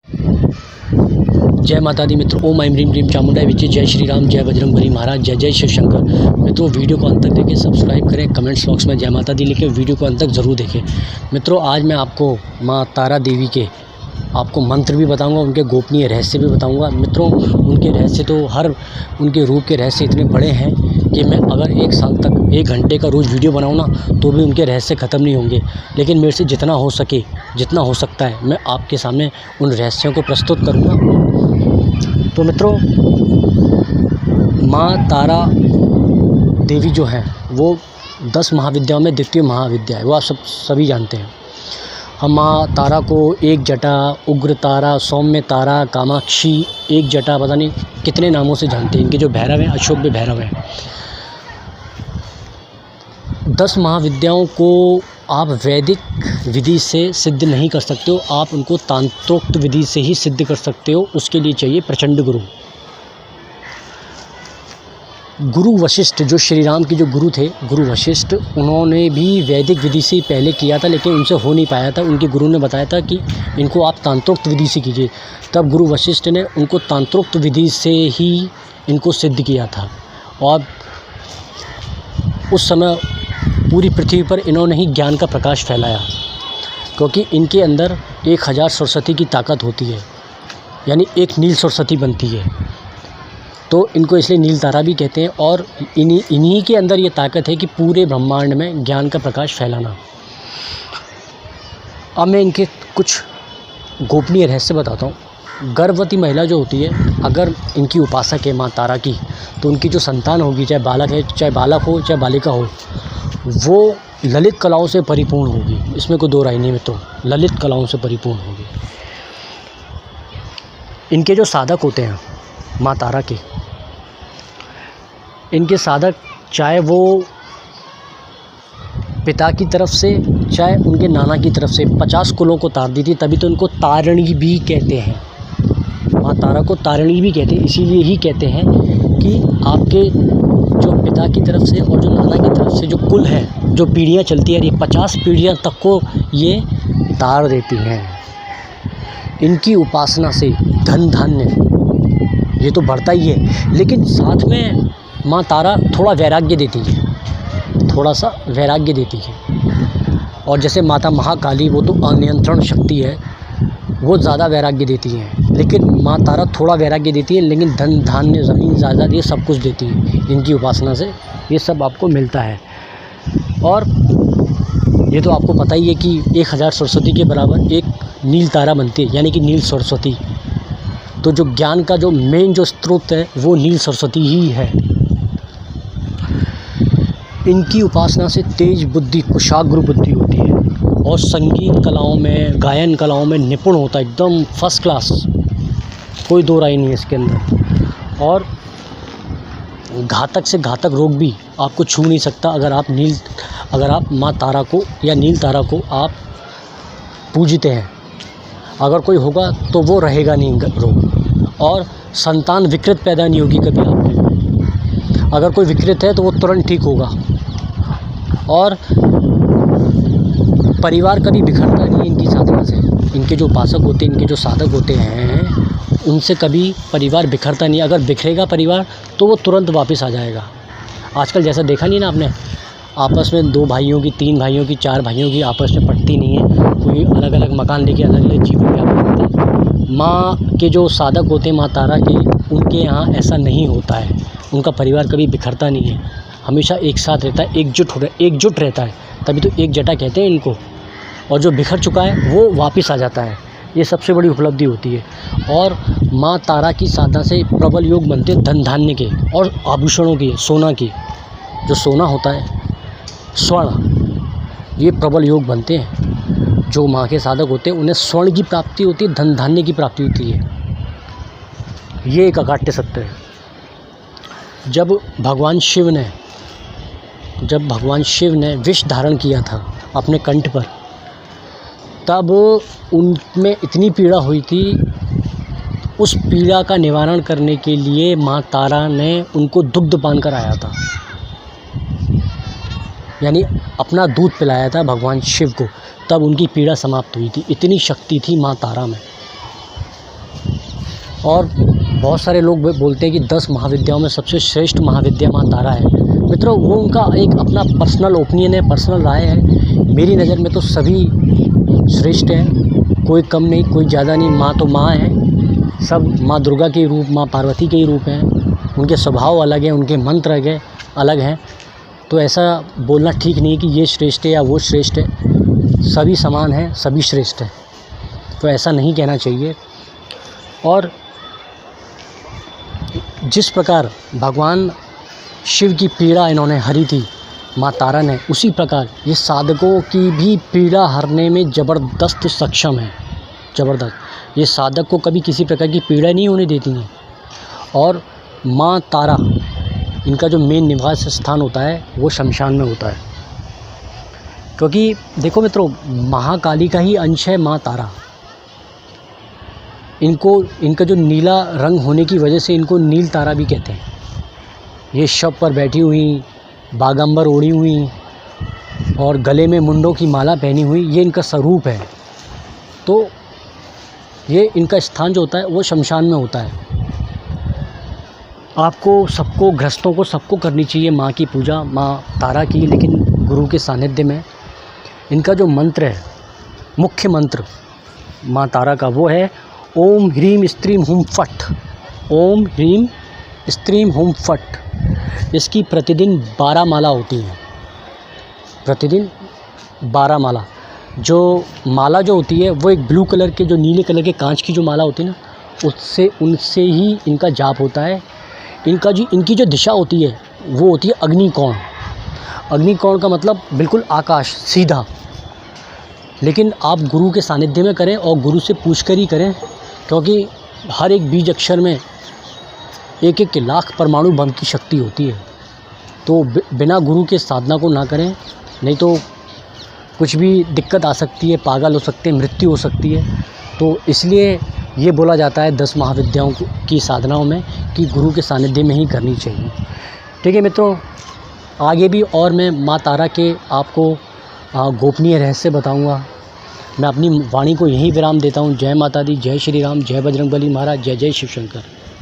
जय माता दी मित्रों। ओम ऐं ह्रीं क्लीं चामुंडाय विचे। जय श्री राम, जय बजरंगबली महाराज, जय जय शिव शंकर। मित्रों, वीडियो को अंत तक देखें, सब्सक्राइब करें, कमेंट्स बॉक्स में जय माता दी लिखें, वीडियो को अंत तक ज़रूर देखें। मित्रों, आज मैं आपको माँ तारा देवी के आपको मंत्र भी बताऊंगा, उनके गोपनीय रहस्य भी बताऊंगा। मित्रों, उनके रहस्य तो उनके रूप के रहस्य इतने बड़े हैं कि मैं अगर 1 साल तक 1 घंटे का रोज़ वीडियो बनाऊँ ना, तो भी उनके रहस्य ख़त्म नहीं होंगे। लेकिन मेरे से जितना हो सके, जितना हो सकता है, मैं आपके सामने उन रहस्यों को प्रस्तुत करूँगा। तो मित्रों, माँ तारा देवी जो है वो 10 महाविद्याओं में द्वितीय महाविद्या है, वो आप सभी जानते हैं। हम माँ तारा को एक जटा, उग्र तारा, सौम्य तारा, कामाक्षी, एक जटा, पता नहीं कितने नामों से जानते हैं। इनके जो भैरव हैं, अशोक भैरव हैं। 10 महाविद्याओं को आप वैदिक विधि से सिद्ध नहीं कर सकते हो, आप उनको तांत्रोक्त विधि से ही सिद्ध कर सकते हो। उसके लिए चाहिए प्रचंड गुरु। गुरु वशिष्ठ, जो श्री राम के जो गुरु थे, गुरु वशिष्ठ, उन्होंने भी वैदिक विधि से पहले किया था, लेकिन उनसे हो नहीं पाया था। उनके गुरु ने बताया था कि इनको आप तांत्रोक्त विधि से कीजिए। तब गुरु वशिष्ठ ने उनको तांत्रोक्त विधि से ही इनको सिद्ध किया था। और उस समय पूरी पृथ्वी पर इन्होंने ही ज्ञान का प्रकाश फैलाया, क्योंकि इनके अंदर 1000 सरस्वती की ताकत होती है, यानी एक नील सरस्वती बनती है। तो इनको इसलिए नील तारा भी कहते हैं। और इन्हीं के अंदर ये ताकत है कि पूरे ब्रह्मांड में ज्ञान का प्रकाश फैलाना। अब मैं इनके कुछ गोपनीय रहस्य बताता हूँ। गर्भवती महिला जो होती है, अगर इनकी उपासक है माँ तारा की, तो उनकी जो संतान होगी, चाहे बालक है, चाहे बालक हो, चाहे बालिका हो, वो ललित कलाओं से परिपूर्ण होगी। इसमें कोई दो राय नहीं मित्रों, ललित कलाओं से परिपूर्ण होगी। इनके जो साधक होते हैं माँ तारा के, इनके साधक चाहे वो पिता की तरफ से, चाहे उनके नाना की तरफ से 50 कुलों को तार दी थी, तभी तो इनको तारिणी भी कहते हैं। माँ तारा को तारिणी भी कहते हैं। इसीलिए ही कहते हैं कि आपके जो पिता की तरफ से और जो नाना की तरफ से जो कुल है, जो पीढ़ियाँ चलती है, ये 50 पीढ़ियाँ तक को ये तार देती हैं। इनकी उपासना से धन धान्य ये तो बढ़ता ही है, लेकिन साथ में माँ तारा थोड़ा वैराग्य देती है, थोड़ा सा वैराग्य देती है। और जैसे माता महाकाली, वो तो अनियंत्रण शक्ति है, वो ज़्यादा वैराग्य देती हैं। लेकिन माँ तारा थोड़ा वैराग्य देती है, लेकिन धन धान्य, ज़मीन जायदाद, ये सब कुछ देती है। इनकी उपासना से ये सब आपको मिलता है। और ये तो आपको पता ही है कि 1000 सरस्वती के बराबर एक नील तारा बनती है, यानी कि नील सरस्वती। तो जो ज्ञान का जो मेन जो स्रोत है, वो नील सरस्वती ही है। इनकी उपासना से तेज बुद्धि, कुशाग्र बुद्धि होती है, और संगीत कलाओं में, गायन कलाओं में निपुण होता है, एकदम फर्स्ट क्लास, कोई दो राय नहीं है इसके अंदर। और घातक से घातक रोग भी आपको छू नहीं सकता, अगर आप माँ तारा को या नील तारा को आप पूजते हैं। अगर कोई होगा तो वो रहेगा नहीं रोग, और संतान विकृत पैदा नहीं होगी कभी आप में। अगर कोई विकृत है तो वो तुरंत ठीक होगा। और परिवार कभी बिखरता नहीं इनकी साधना से। इनके जो उपासक होते हैं, इनके जो साधक होते हैं, उनसे कभी परिवार बिखरता नहीं। अगर बिखरेगा परिवार तो वो तुरंत वापस आ जाएगा। आजकल जैसा देखा नहीं ना आपने, आपस में 2 भाइयों की, 3 भाइयों की, 4 भाइयों की आपस में पटती नहीं है। कोई अलग अलग मकान लेके अलग अलग जीवन यापन करते हैं। माँ के जो साधक होते हैं माँ तारा के, उनके यहाँ ऐसा नहीं होता है। उनका परिवार कभी बिखरता नहीं है, हमेशा एक साथ रहता है, एकजुट रहता है। तभी तो एक जटा कहते हैं इनको। और जो बिखर चुका है वो वापस आ जाता है। ये सबसे बड़ी उपलब्धि होती है। और माँ तारा की साधना से प्रबल योग बनते हैं धन धान्य के और आभूषणों की, सोना की। जो सोना होता है, स्वर्ण, ये प्रबल योग बनते हैं। जो माँ के साधक होते हैं उन्हें स्वर्ण की प्राप्ति होती है, धन धान्य की प्राप्ति होती है। ये एक अकाट्य सत्य है। जब भगवान शिव ने विष धारण किया था अपने कंठ पर, तब उनमें इतनी पीड़ा हुई थी। उस पीड़ा का निवारण करने के लिए माँ तारा ने उनको दुग्ध पान कराया था, यानी अपना दूध पिलाया था भगवान शिव को। तब उनकी पीड़ा समाप्त हुई थी। इतनी शक्ति थी माँ तारा में। और बहुत सारे लोग बोलते हैं कि 10 महाविद्याओं में सबसे श्रेष्ठ महाविद्या माँ तारा है। मित्रों, वो उनका एक अपना पर्सनल ओपिनियन है, पर्सनल राय है। मेरी नज़र में तो सभी श्रेष्ठ हैं, कोई कम नहीं, कोई ज़्यादा नहीं। माँ तो माँ है, सब माँ दुर्गा के रूप, माँ पार्वती के ही रूप हैं। उनके स्वभाव अलग हैं, उनके मंत्र अलग हैं। तो ऐसा बोलना ठीक नहीं है कि ये श्रेष्ठ है या वो श्रेष्ठ है। सभी समान हैं, सभी श्रेष्ठ हैं, तो ऐसा नहीं कहना चाहिए। और जिस प्रकार भगवान शिव की पीड़ा इन्होंने हरी थी माँ तारा ने, उसी प्रकार ये साधकों की भी पीड़ा हरने में ज़बरदस्त सक्षम है, ज़बरदस्त। ये साधक को कभी किसी प्रकार की पीड़ा नहीं होने देती हैं। और माँ तारा, इनका जो मेन निवास स्थान होता है वो शमशान में होता है, क्योंकि देखो मित्रों, महाकाली का ही अंश है माँ तारा। इनका जो नीला रंग होने की वजह से इनको नील तारा भी कहते हैं। ये शव पर बैठी हुई, बागंबर ओढ़ी हुई और गले में मुंडों की माला पहनी हुई, ये इनका स्वरूप है। तो ये इनका स्थान जो होता है वो शमशान में होता है। आपको सबको, गृहस्थों को सबको करनी चाहिए माँ की पूजा, माँ तारा की, लेकिन गुरु के सानिध्य में। इनका जो मंत्र है, मुख्य मंत्र माँ तारा का, वो है ओम ह्रीम स्त्रीम हुम फट। ओम ह्रीम स्त्रीम हुम फट। इसकी प्रतिदिन 12 माला होती हैं, प्रतिदिन 12 माला। जो माला जो होती है वो एक ब्लू कलर के, जो नीले कलर के कांच की जो माला होती है ना, उनसे ही इनका जाप होता है। इनकी जो दिशा होती है वो होती है अग्निकोण। अग्निकोण का मतलब बिल्कुल आकाश, सीधा। लेकिन आप गुरु के सानिध्य में करें और गुरु से पूछकर ही करें, क्योंकि हर एक बीज अक्षर में एक एक लाख परमाणु बम की शक्ति होती है। तो बिना गुरु के साधना को ना करें, नहीं तो कुछ भी दिक्कत आ सकती है, पागल हो सकते हैं, मृत्यु हो सकती है। तो इसलिए ये बोला जाता है 10 महाविद्याओं की साधनाओं में कि गुरु के सानिध्य में ही करनी चाहिए। ठीक है मित्रों, आगे भी और मैं माँ तारा के आपको गोपनीय रहस्य बताऊंगा। मैं अपनी वाणी को यहीं विराम देता हूँ। जय माता दी, जय श्री राम, जय बजरंगबली महाराज, जय जय शिव शंकर।